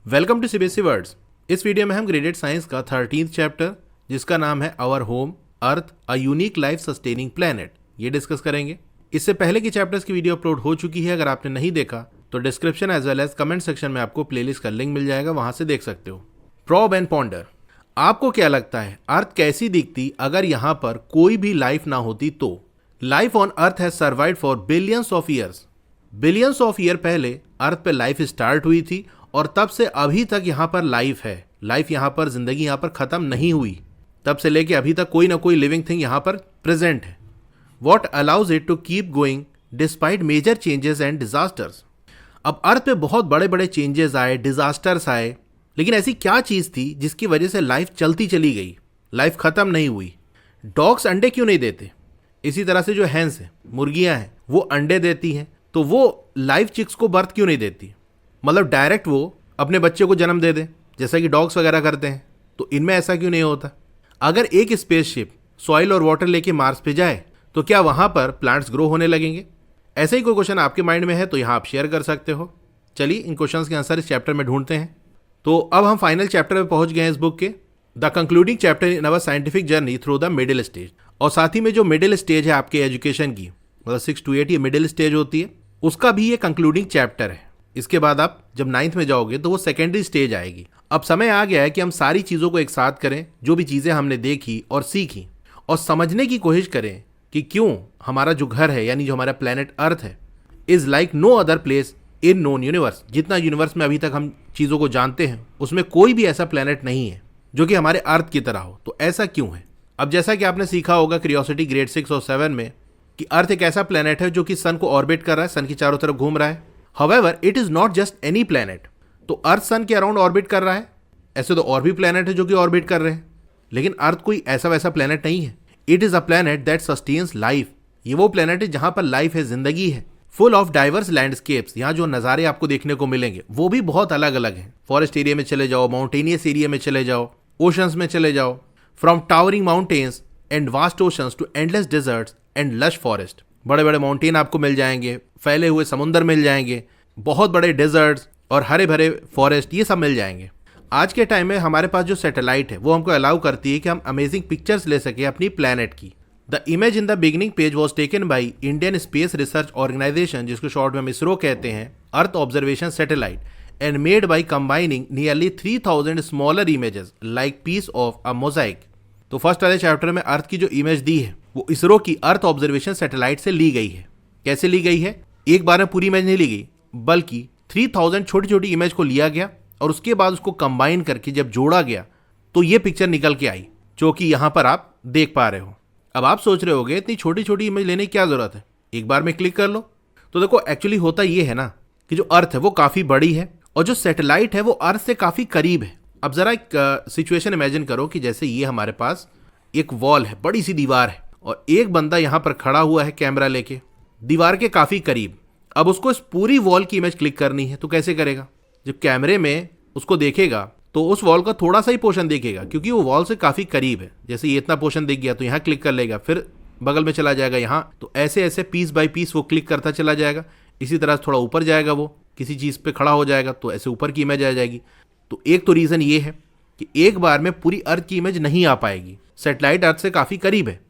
Welcome to CBSE words. इस video में हम ग्रेडेड साइंस का 13th चैप्टर जिसका नाम है our home earth a unique life sustaining planet ये डिस्कस करेंगे। इससे पहले की चैप्टर्स की वीडियो अपलोड हो चुकी है। अगर आपने नहीं देखा तो description as well as comment section में आपको प्लेलिस्ट का लिंक मिल जाएगा, वहां से देख सकते हो। प्रॉब एंड पॉन्डर, आपको क्या लगता है अर्थ कैसी दिखती अगर यहाँ पर कोई भी लाइफ ना होती तो? Life on earth has survived for billions of years. Billions of year पहले अर्थ पे लाइफ स्टार्ट हुई थी और तब से अभी तक यहाँ पर लाइफ है। लाइफ यहाँ पर, जिंदगी यहाँ पर खत्म नहीं हुई। तब से लेके अभी तक कोई ना कोई लिविंग थिंग यहाँ पर प्रेजेंट है। What allows it to keep going despite major changes and disasters. अब अर्थ पे बहुत बड़े बड़े चेंजेस आए, डिजास्टर्स आए, लेकिन ऐसी क्या चीज थी जिसकी वजह से लाइफ चलती चली गई, लाइफ खत्म नहीं हुई? डॉग्स अंडे क्यों नहीं देते? इसी तरह से जो हैंस है, मुर्गियां हैं, वो अंडे देती हैं, तो वो लाइव चिक्स को बर्थ क्यों नहीं देती? मतलब डायरेक्ट वो अपने बच्चे को जन्म दे दे जैसा कि डॉग्स वगैरह करते हैं, तो इनमें ऐसा क्यों नहीं होता? अगर एक स्पेसशिप सॉइल और वाटर लेके मार्स पे जाए तो क्या वहां पर प्लांट्स ग्रो होने लगेंगे? ऐसा ही कोई क्वेश्चन आपके माइंड में है तो यहाँ आप शेयर कर सकते हो। चलिए इन क्वेश्चंस के आंसर इस चैप्टर में ढूंढते हैं। तो अब हम फाइनल चैप्टर में पहुंच गए हैं इस बुक के, the concluding chapter in our scientific journey through the middle stage. और साथ ही में जो मिडिल स्टेज है आपके एजुकेशन की, मतलब 6 to 8 ये मिडिल स्टेज होती है, उसका भी ये कंक्लूडिंग चैप्टर है। इसके बाद आप जब 9th में जाओगे तो वो सेकेंडरी स्टेज आएगी। अब समय आ गया है कि हम सारी चीज़ों को एक साथ करें, जो भी चीज़ें हमने देखी और सीखी, और समझने की कोशिश करें कि क्यों हमारा जो घर है यानी जो हमारा प्लेनेट अर्थ है is like no other place in known universe. जितना यूनिवर्स में अभी तक हम चीज़ों को जानते हैं उसमें कोई भी ऐसा प्लेनेट नहीं है जो कि हमारे अर्थ की तरह हो। तो ऐसा क्यों है? अब जैसा कि आपने सीखा होगा क्यूरियोसिटी ग्रेड 6 और 7 में कि अर्थ एक ऐसा प्लेनेट है जो कि सन को ऑर्बिट कर रहा है, सन की चारों तरफ घूम रहा है। However, it is not just any planet। तो अर्थ सन के अराउंड ऑर्बिट कर रहा है। ऐसे तो और भी प्लेनेट है जो कि ऑर्बिट कर रहे हैं, लेकिन अर्थ कोई ऐसा वैसा प्लेनेट नहीं है। It is a planet that sustains life. ये वो प्लेनेट है जहां पर लाइफ है, जिंदगी है। Full of diverse landscapes. यहाँ जो नज़ारे आपको देखने को मिलेंगे वो भी बहुत अलग अलग हैं। फॉरेस्ट एरिया में चले जाओ, माउंटेनियस एरिया में चले जाओ, ओशंस में चले जाओ। From towering mountains and vast oceans to endless deserts and lush forest. बड़े बड़े माउंटेन आपको मिल जाएंगे, फैले हुए समुंदर मिल जाएंगे, बहुत बड़े डेजर्ट्स और हरे भरे फॉरेस्ट, ये सब मिल जाएंगे। आज के टाइम में हमारे पास जो सैटेलाइट है वो हमको अलाउ करती है कि हम अमेजिंग पिक्चर्स ले सके अपनी प्लैनेट की। The image in the beginning page was taken by Indian Space Research Organisation, जिसको शॉर्ट में हम इसरो कहते हैं, earth observation satellite, and made by combining nearly 3000 smaller images like piece of a mosaic. तो फर्स्ट वाले chapter में earth की जो इमेज दी है वो इसरो की अर्थ ऑब्जर्वेशन सैटेलाइट से ली गई है। कैसे ली गई है? एक बार में पूरी इमेज नहीं ली गई, बल्कि 3000 छोटी छोटी इमेज को लिया गया और उसके बाद उसको कंबाइन करके जब जोड़ा गया तो ये पिक्चर निकल के आई जो कि यहाँ पर आप देख पा रहे हो। अब आप सोच रहे होगे इतनी छोटी छोटी इमेज लेने की क्या जरूरत है, एक बार में क्लिक कर लो। तो देखो एक्चुअली होता ये है ना कि जो अर्थ है वो काफ़ी बड़ी है और जो सैटेलाइट है वो अर्थ से काफ़ी करीब है। अब ज़रा एक सिचुएशन इमेजिन करो कि जैसे ये हमारे पास एक वॉल है, बड़ी सी दीवार है, और एक बंदा यहाँ पर खड़ा हुआ है कैमरा लेके दीवार के काफ़ी करीब। अब उसको इस पूरी वॉल की इमेज क्लिक करनी है तो कैसे करेगा? जब कैमरे में उसको देखेगा तो उस वॉल का थोड़ा सा ही पोर्शन दिखेगा क्योंकि वो वॉल से काफ़ी करीब है। जैसे ये इतना पोर्शन दिख गया तो यहाँ क्लिक कर लेगा, फिर बगल में चला जाएगा यहाँ, तो ऐसे ऐसे पीस बाय पीस वो क्लिक करता चला जाएगा। इसी तरह थोड़ा ऊपर जाएगा, वो किसी चीज़ पर खड़ा हो जाएगा तो ऐसे ऊपर की इमेज आ जाएगी। तो एक तो रीज़न ये है कि एक बार में पूरी अर्थ की इमेज नहीं आ पाएगी, सेटेलाइट अर्थ से काफ़ी करीब है,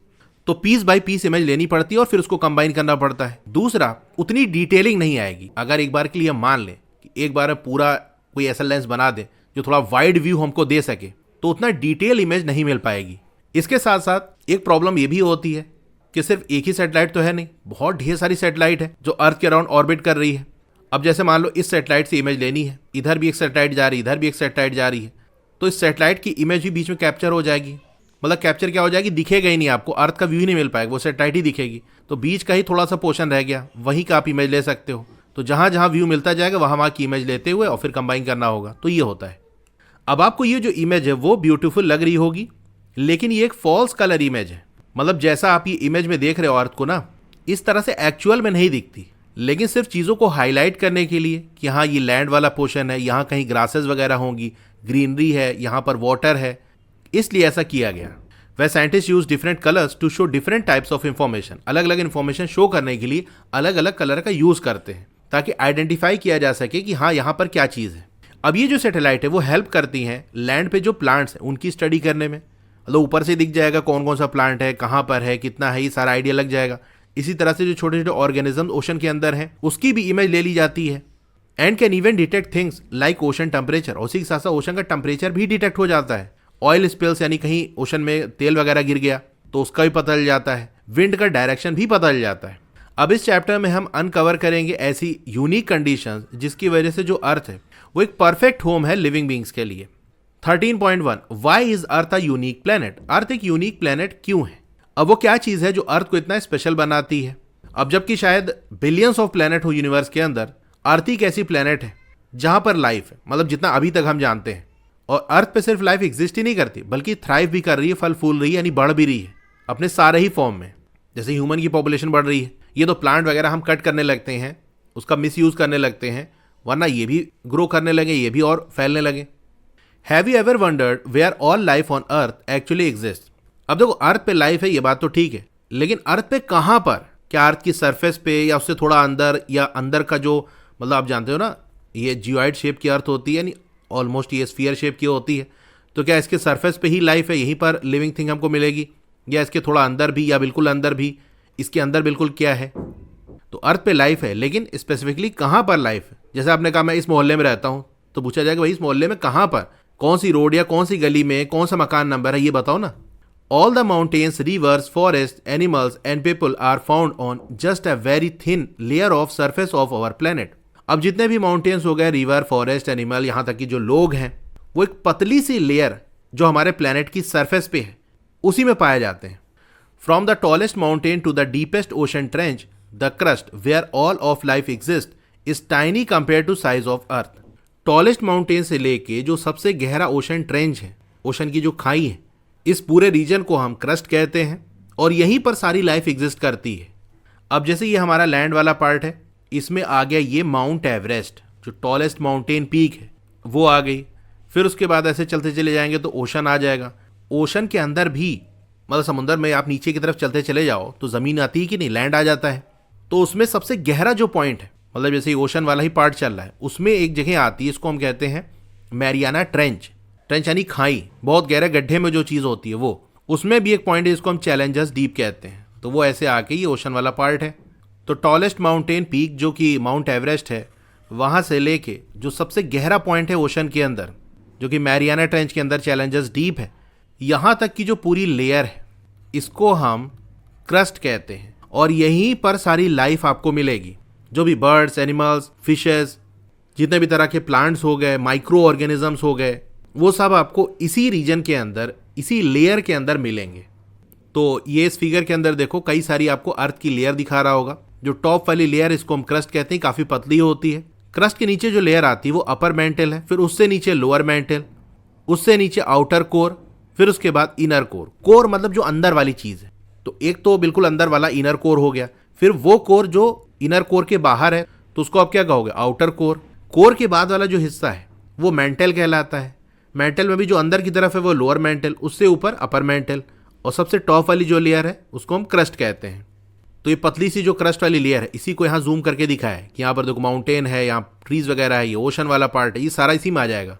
तो पीस बाय पीस इमेज लेनी पड़ती है और फिर उसको कंबाइन करना पड़ता है। दूसरा, उतनी डिटेलिंग नहीं आएगी। अगर एक बार के लिए मान लें कि एक बार में पूरा कोई ऐसा लेंस बना दे जो थोड़ा वाइड व्यू हमको दे सके तो उतना डिटेल इमेज नहीं मिल पाएगी। इसके साथ साथ एक प्रॉब्लम ये भी होती है कि सिर्फ एक ही सैटेलाइट तो है नहीं, बहुत ढेर सारी सैटेलाइट है जो अर्थ के अराउंड ऑर्बिट कर रही है। अब जैसे मान लो इस सैटेलाइट से इमेज लेनी है, इधर भी एक सैटेलाइट जा रही है, इधर भी एक सैटेलाइट जा रही है, तो इस सैटेलाइट की इमेज भी बीच में कैप्चर हो जाएगी। मतलब कैप्चर क्या हो जाएगी, दिखेगा ही नहीं आपको, अर्थ का व्यू ही नहीं मिल पाएगा, वो सैटेलाइट ही दिखेगी। तो बीच का ही थोड़ा सा पोर्शन रह गया, वहीं का आप इमेज ले सकते हो। तो जहाँ जहाँ व्यू मिलता जाएगा वहाँ वहाँ की इमेज लेते हुए और फिर कंबाइन करना होगा। तो ये होता है। अब आपको ये जो इमेज है वो ब्यूटीफुल लग रही होगी, लेकिन ये एक फॉल्स कलर इमेज है। मतलब जैसा आप ये इमेज में देख रहे हो अर्थ को ना, इस तरह से एक्चुअल में नहीं दिखती, लेकिन सिर्फ चीज़ों को हाईलाइट करने के लिए कि हाँ ये लैंड वाला पोर्शन है, यहाँ कहीं ग्रासेस वगैरह होंगी, ग्रीनरी है, यहाँ पर वाटर है, इसलिए ऐसा किया गया। वह scientist use different colours to show different types of information. अलग अलग इन्फॉर्मेशन शो करने के लिए अलग अलग कलर का यूज करते हैं ताकि आइडेंटिफाई किया जा सके कि हाँ यहाँ पर क्या चीज़ है। अब ये जो सैटेलाइट है वो हेल्प करती हैं लैंड पे जो प्लांट्स हैं उनकी स्टडी करने में। मतलब ऊपर से दिख जाएगा कौन कौन सा प्लांट है, कहाँ पर है, कितना है, ये सारा आइडिया लग जाएगा। इसी तरह से जो छोटे छोटे ऑर्गेनिज्म ओशन के अंदर हैं उसकी भी इमेज ले ली जाती है। And can even detect things like ocean temperature, उसी के साथ साथ ओशन का टेम्परेचर भी डिटेक्ट हो जाता है। ऑयल स्पिल्स यानी कहीं ओशन में तेल वगैरह गिर गया तो उसका भी पता चल जाता है। विंड का डायरेक्शन भी पता चल जाता है। अब इस चैप्टर में हम अनकवर करेंगे ऐसी यूनिक कंडीशंस जिसकी वजह से जो अर्थ है वो एक परफेक्ट होम है लिविंग बींग्स के लिए। 13.1 why is earth a unique planet, earth एक यूनिक प्लेनेट क्यों है। अब वो क्या चीज है जो अर्थ को इतना स्पेशल बनाती है। अब जबकि शायद बिलियंस ऑफ प्लेनेट हो यूनिवर्स के अंदर, अर्थ ही एक ऐसी प्लेनेट है जहां पर लाइफ है, मतलब जितना अभी तक हम जानते हैं। और अर्थ पे सिर्फ लाइफ एग्जिस्ट ही नहीं करती बल्कि थ्राइव भी कर रही है, फल फूल रही है, यानी बढ़ भी रही है अपने सारे ही फॉर्म में। जैसे ह्यूमन की पॉपुलेशन बढ़ रही है, ये तो प्लांट वगैरह हम कट करने लगते हैं, उसका मिस यूज करने लगते हैं, वरना ये भी ग्रो करने लगे, ये भी और फैलने लगे। Have you ever wondered where all life on earth actually exist. अब देखो अर्थ पे लाइफ है ये बात तो ठीक है, लेकिन अर्थ पे कहाँ पर, क्या अर्थ की सरफेस पे या उससे थोड़ा अंदर, या अंदर का जो मतलब आप जानते हो ना ये जियोइड शेप की अर्थ होती है, यानी ऑलमोस्ट ये स्फीयर शेप की होती है, तो क्या इसके सरफेस पे ही लाइफ है, यहीं पर लिविंग थिंग हमको मिलेगी, या इसके थोड़ा अंदर भी, या बिल्कुल अंदर भी, इसके अंदर बिल्कुल क्या है। तो अर्थ पे लाइफ है, लेकिन स्पेसिफिकली कहाँ पर लाइफ है। जैसे आपने कहा मैं इस मोहल्ले में रहता हूँ, तो पूछा जाएगा भाई इस मोहल्ले में कहाँ पर, कौन सी रोड या कौन सी गली में, कौन सा मकान नंबर है, ये बताओ ना। All the mountains, rivers, forest, animals and people are found on just a very thin layer of surface of our planet. अब जितने भी माउंटेन्स हो गए, रिवर, फॉरेस्ट, एनिमल, यहाँ तक कि जो लोग हैं, वो एक पतली सी लेयर जो हमारे प्लेनेट की सरफेस पे है उसी में पाए जाते हैं। From the tallest mountain to the deepest ocean trench, the crust where all of life exist is tiny compare to size of earth. Tallest mountain से लेके जो सबसे गहरा ओशन ट्रेंच है, ओशन की जो खाई है, इस पूरे रीजन को हम क्रस्ट कहते हैं, और यहीं पर सारी लाइफ एग्जिस्ट करती है। अब जैसे ये हमारा लैंड वाला पार्ट है, इसमें आ गया ये माउंट एवरेस्ट, जो टॉलेस्ट माउंटेन पीक है वो आ गई। फिर उसके बाद ऐसे चलते चले जाएंगे तो ओशन आ जाएगा। ओशन के अंदर भी, मतलब समुद्र में आप नीचे की तरफ चलते चले जाओ तो ज़मीन आती है कि नहीं, लैंड आ जाता है। तो उसमें सबसे गहरा जो पॉइंट है, मतलब जैसे ओशन वाला ही पार्ट चल रहा है, उसमें एक जगह आती है, इसको हम कहते हैं मैरियाना ट्रेंच। ट्रेंच यानी खाई, बहुत गहरे गड्ढे में जो चीज़ होती है वो, उसमें भी एक पॉइंट है जिसको हम चैलेंजर्स डीप कहते हैं। तो वो ऐसे आके ये ओशन वाला पार्ट है। तो टॉलेस्ट माउंटेन पीक जो कि माउंट एवरेस्ट है, वहाँ से लेके जो सबसे गहरा पॉइंट है ओशन के अंदर, जो कि मैरियाना ट्रेंच के अंदर चैलेंजर्स डीप है, यहाँ तक की जो पूरी लेयर है इसको हम क्रस्ट कहते हैं। और यहीं पर सारी लाइफ आपको मिलेगी, जो भी बर्ड्स, एनिमल्स, फिशेस, जितने भी तरह के प्लांट्स हो गए, माइक्रो ऑर्गेनिजम्स हो गए, वो सब आपको इसी रीजन के अंदर, इसी लेयर के अंदर मिलेंगे। तो ये इस फिगर के अंदर देखो कई सारी आपको अर्थ की लेयर दिखा रहा होगा। जो टॉप वाली लेयर, इसको हम क्रस्ट कहते हैं, काफ़ी पतली होती है। क्रस्ट के नीचे जो लेयर आती है वो अपर मेंटल है, फिर उससे नीचे लोअर मेंटल, उससे नीचे आउटर कोर, फिर उसके बाद इनर कोर। कोर मतलब जो अंदर वाली चीज़ है, तो एक तो बिल्कुल अंदर वाला इनर कोर हो गया, फिर वो कोर जो इनर कोर के बाहर है तो उसको आप क्या कहोगे, आउटर कोर। कोर के बाद वाला जो हिस्सा है वो मेंटल कहलाता है। मेंटल में भी जो अंदर की तरफ है वो लोअर मेंटल, उससे ऊपर अपर मेंटल, और सबसे टॉप वाली जो लेयर है उसको हम क्रस्ट कहते हैं। तो ये पतली सी जो क्रस्ट वाली लेयर है, इसी को यहाँ जूम करके दिखाया है कि यहाँ पर देखो माउंटेन है, यहाँ ट्रीज वगैरह है, ये ओशन वाला पार्ट है, ये सारा इसी में आ जाएगा।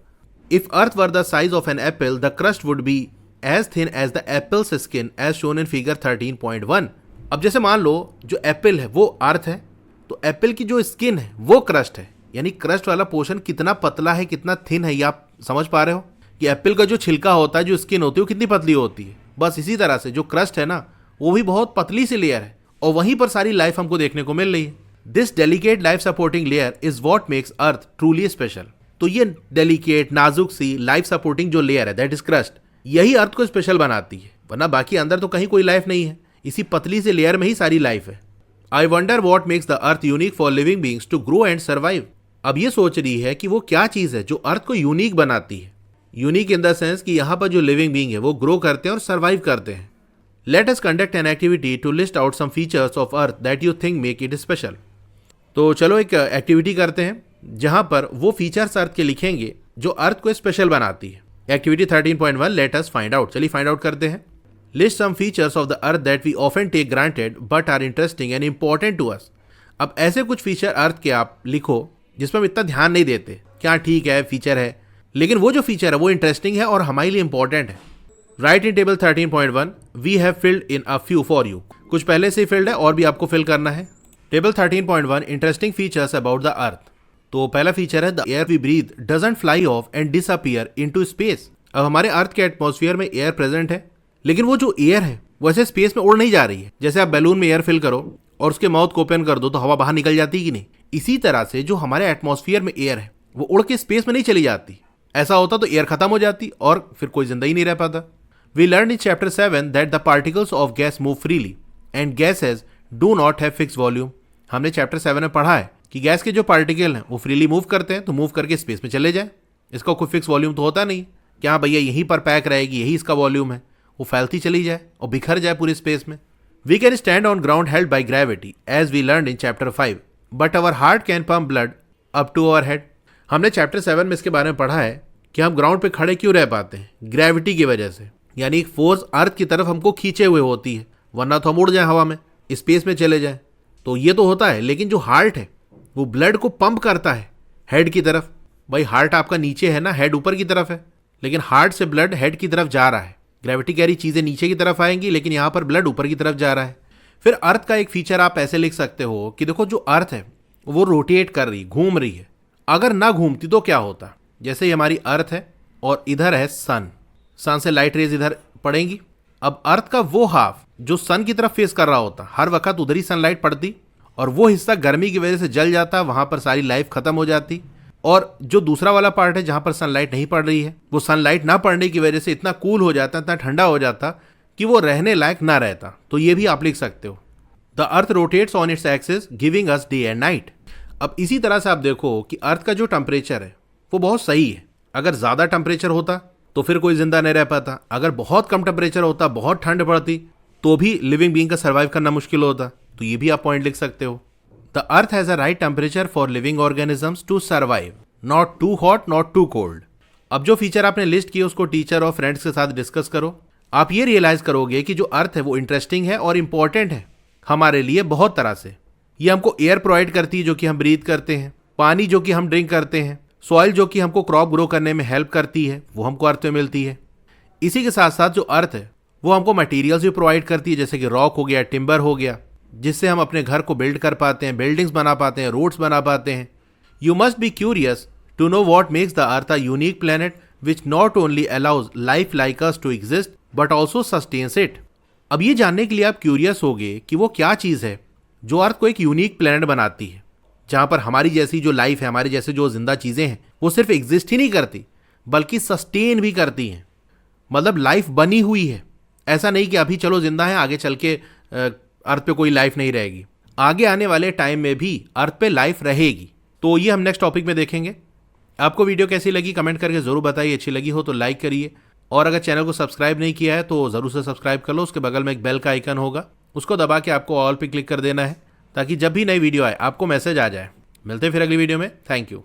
If earth were the size of an apple, the crust would be as thin as the apple's skin as shown in figure 13.1। अब जैसे मान लो जो एप्पल है वो अर्थ है, तो एप्पल की जो स्किन है वो क्रस्ट है, यानी क्रस्ट वाला पोर्शन कितना पतला है, कितना थिन है, ये आप समझ पा रहे हो कि एप्पल का जो छिलका होता है, जो स्किन होती है, वो कितनी पतली होती है। बस इसी तरह से जो क्रस्ट है ना, वो भी बहुत पतली सी लेयर है, और वहीं पर सारी लाइफ हमको देखने को मिल रही है। This delicate life supporting layer is what makes earth truly special. तो ये डेलिकेट, नाजुक सी लाइफ सपोर्टिंग जो लेयर है, दैट इज क्रस्ट, यही अर्थ को स्पेशल बनाती है, वरना बाकी अंदर तो कहीं कोई लाइफ नहीं है, इसी पतली सी लेयर में ही सारी लाइफ है। I wonder what makes the earth unique for living beings to grow and survive. अब ये सोच रही है कि वो क्या चीज़ है जो अर्थ को यूनिक बनाती है। यूनिक इन द सेंस कि यहाँ पर जो लिविंग बींग है वो ग्रो करते हैं और सर्वाइव करते हैं। Let us conduct an activity to list out some features of earth that you think make it special. तो चलो एक एक्टिविटी करते हैं जहाँ पर वो फीचर्स अर्थ के लिखेंगे जो अर्थ को स्पेशल बनाती है। Activity 13.1 let us find out. चलिए फाइंड आउट करते हैं। List some features of the earth that we often take granted but are interesting and important to us. अब ऐसे कुछ फीचर अर्थ के आप लिखो जिसमें हम इतना ध्यान नहीं देते क्या ठीक है, फीचर है, लेकिन वो जो फीचर है वो इंटरेस्टिंग है और हमारे लिए इंपॉर्टेंट है। Write in table 13.1 we have filled in a few for you. कुछ पहले से ही फिल्ड है और भी आपको फिल करना है। Table 13.1 interesting features about the earth. तो पहला फीचर है the air we breathe doesn't fly off and disappear into space. अब हमारे अर्थ के एटमॉस्फेयर में एयर प्रेजेंट है, लेकिन वो जो एयर है वो ऐसे स्पेस में उड़ नहीं जा रही है। जैसे आप बैलून में एयर फिल करो और उसके माउथ को ओपन कर दो तो हवा बाहर निकल जाती है कि नहीं, इसी तरह से जो हमारे एटमॉस्फेयर में एयर है वो उड़ के स्पेस में नहीं चली जाती। ऐसा होता तो एयर खत्म हो जाती और फिर कोई जिंदा ही नहीं रह पाता। We learn in chapter 7 that the particles of gas move freely and gases do not have fix volume. हमने चैप्टर 7 में पढ़ा है कि गैस के जो पार्टिकल हैं वो फ्रीली मूव करते हैं, तो मूव करके स्पेस में चले जाए। इसका कोई फिक्स वॉल्यूम तो होता नहीं कि हाँ भैया यहीं पर पैक रहेगी, यही इसका वॉल्यूम है। वो फैलती चली जाए और बिखर जाए पूरी स्पेस में। We can stand on ground held by gravity as we learn in chapter 5 but our heart can pump blood up to our head. हमने चैप्टर 7 में इसके बारे में पढ़ा है कि हम ग्राउंड पे खड़े क्यों रह पाते हैं, ग्रेविटी की वजह से। यानी एक फोर्स अर्थ की तरफ हमको खींचे हुए होती है, वरना तो हम उड़ जाए हवा में, स्पेस में चले जाए। तो ये तो होता है, लेकिन जो हार्ट है वो ब्लड को पंप करता है हेड की तरफ। भाई हार्ट आपका नीचे है ना, हेड ऊपर की तरफ है, लेकिन हार्ट से ब्लड हेड की तरफ जा रहा है। ग्रेविटी कह रही चीजें नीचे की तरफ आएंगी, लेकिन यहाँ पर ब्लड ऊपर की तरफ जा रहा है। फिर अर्थ का एक फीचर आप ऐसे लिख सकते हो कि देखो जो अर्थ है वो रोटेट कर रही, घूम रही है। अगर ना घूमती तो क्या होता, जैसे ही हमारी अर्थ है और इधर है सन से लाइट रेज इधर पड़ेंगी। अब अर्थ का वो हाफ जो सन की तरफ फेस कर रहा होता, हर वक्त उधर ही सनलाइट पड़ती और वो हिस्सा गर्मी की वजह से जल जाता, वहां पर सारी लाइफ खत्म हो जाती। और जो दूसरा वाला पार्ट है जहां पर सनलाइट नहीं पड़ रही है, वो सनलाइट ना पड़ने की वजह से इतना कूल हो जाता, इतना ठंडा हो जाता कि वो रहने लायक ना रहता। तो ये भी आप लिख सकते हो, the earth rotates on its axis giving us day and night. अब इसी तरह से आप देखो कि अर्थ का जो टेम्परेचर है वो बहुत सही है। अगर ज़्यादा टेम्परेचर होता तो फिर कोई जिंदा नहीं रह पाता। अगर बहुत कम टेम्परेचर होता, बहुत ठंड पड़ती, तो भी लिविंग बीइंग का सर्वाइव करना मुश्किल होता। तो ये भी आप पॉइंट लिख सकते हो। The earth has a right temperature for living organisms to survive, not too hot not too cold. अब जो फीचर आपने लिस्ट किए उसको टीचर और फ्रेंड्स के साथ डिस्कस करो। आप ये रियलाइज करोगे कि जो अर्थ है वो इंटरेस्टिंग है और इंपॉर्टेंट है हमारे लिए बहुत तरह से। ये हमको एयर प्रोवाइड करती है जो कि हम ब्रीथ करते हैं, पानी जो कि हम ड्रिंक करते हैं, सॉइल जो कि हमको क्रॉप ग्रो करने में हेल्प करती है, वो हमको अर्थ में मिलती है। इसी के साथ साथ जो अर्थ है वो हमको मटेरियल्स भी प्रोवाइड करती है, जैसे कि रॉक हो गया, टिम्बर हो गया, जिससे हम अपने घर को बिल्ड कर पाते हैं, बिल्डिंग्स बना पाते हैं, रोड्स बना पाते हैं। You must be curious to know what makes the earth a unique planet which not only allows life like us to exist but also sustains it. अब ये जानने के लिए आप क्यूरियस होगे कि वो क्या चीज़ है जो अर्थ को एक यूनिक प्लेनेट बनाती है, जहाँ पर हमारी जैसी जो लाइफ है, हमारी जैसे जो जिंदा चीज़ें हैं, वो सिर्फ एग्जिस्ट ही नहीं करती बल्कि सस्टेन भी करती हैं। मतलब लाइफ बनी हुई है, ऐसा नहीं कि अभी चलो जिंदा है, आगे चल के अर्थ पे कोई लाइफ नहीं रहेगी। आगे आने वाले टाइम में भी अर्थ पे लाइफ रहेगी। तो ये हम नेक्स्ट टॉपिक में देखेंगे। आपको वीडियो कैसी लगी कमेंट करके ज़रूर बताइए। अच्छी लगी हो तो लाइक करिए, और अगर चैनल को सब्सक्राइब नहीं किया है तो ज़रूर से सब्सक्राइब कर लो। उसके बगल में एक बेल का आइकन होगा, उसको दबा के आपको ऑल पे क्लिक कर देना है, ताकि जब भी नई वीडियो आए आपको मैसेज आ जाए। मिलते हैं फिर अगली वीडियो में। Thank you.